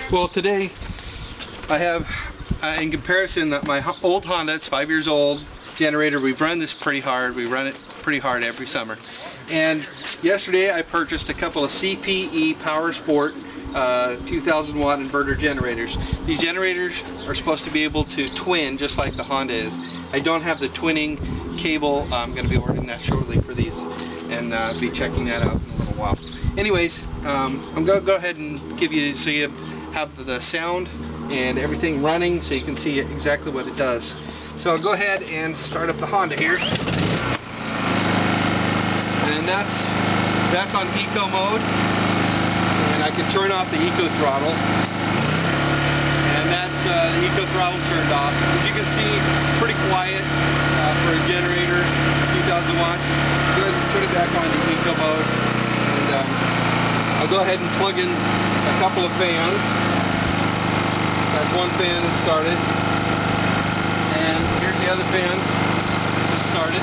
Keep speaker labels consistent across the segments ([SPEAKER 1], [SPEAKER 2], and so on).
[SPEAKER 1] Well, today I have, in comparison, that my old Honda, it's 5 years old, generator, we've run this pretty hard. We run it pretty hard every summer. And yesterday I purchased a couple of CPE Power Sport 2000 watt inverter generators. These generators are supposed to be able to twin just like the Honda is. I don't have the twinning cable. I'm going to be ordering that shortly for these and be checking that out in a little while. Anyways, I'm going to go ahead and give you, so you have the sound and everything running so you can see exactly what it does. So I'll go ahead and start up the Honda here. And that's on eco mode. And I can turn off the eco throttle. And that's the eco throttle turned off. As you can see, pretty quiet for a generator, 2000 watts. Go ahead and turn it back on to eco mode. And I'll go ahead and plug in a couple of fans. That's one fan that started. And here's the other fan that started.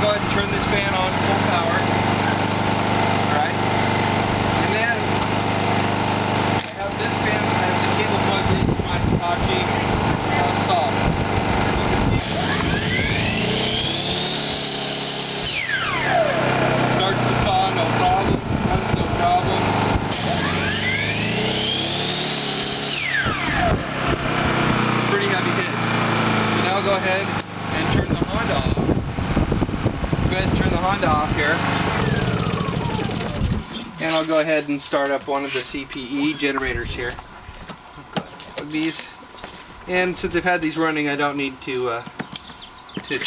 [SPEAKER 1] Go ahead and turn this fan on full power. Alright. And then I have this fan, I have the cable plugged into my Hitachi saw. Starts the saw, no problem. Runs, no problem. Pretty heavy hit. So now I'll go ahead and turn the Honda off. Go ahead and turn the Honda off here, and I'll go ahead and start up one of the CPE generators here. Plug these, and since I've had these running, I don't need to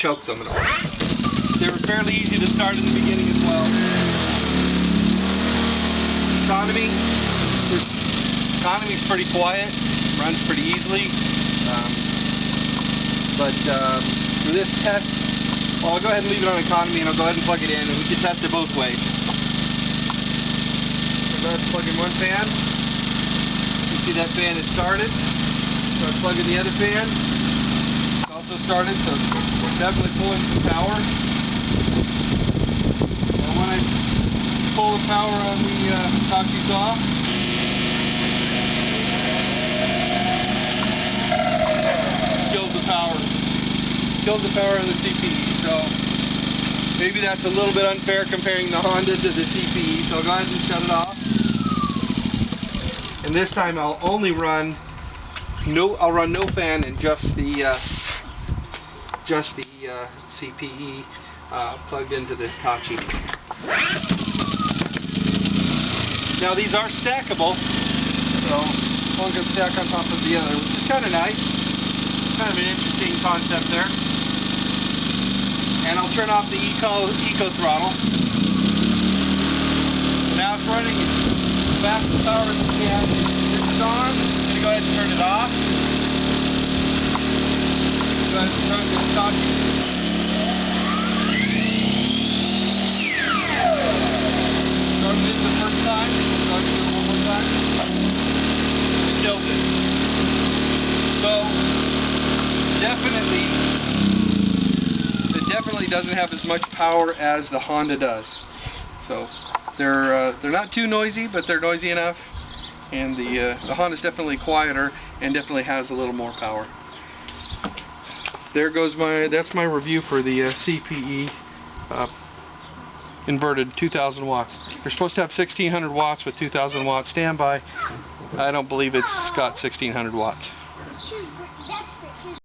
[SPEAKER 1] choke them at all. They were fairly easy to start in the beginning as well. Economy's pretty quiet, runs pretty easily, but for this test, well, I'll go ahead and leave it on economy, and I'll go ahead and plug it in, and we can test it both ways. I'll go ahead and plug in one fan. You can see that fan has started. So I plug in the other fan. It's also started, so it's definitely pulling some power. And when I pull the power on the Hitachi's off, kills the power. Kills the power on the CPE. So maybe that's a little bit unfair comparing the Honda to the CPE, so I'll go ahead and shut it off. And this time I'll only run no fan and just the CPE plugged into the Hitachi. Now these are stackable, so one can stack on top of the other, which is kind of nice. Kind of an interesting concept there. And I'll turn off the eco throttle. Now it's running as fast as power as it can. This is on. I'm going to go ahead and turn it off. Go ahead and turn the Hitachi. Started it the first time. Go ahead and do it one more time. It kills it. So it definitely doesn't have as much power as the Honda does. So they're not too noisy, but they're noisy enough. And the Honda's definitely quieter and definitely has a little more power. There goes that's my review for the CPE inverted 2000 watts. You're supposed to have 1600 watts with 2000 watt standby. I don't believe it's got 1600 watts.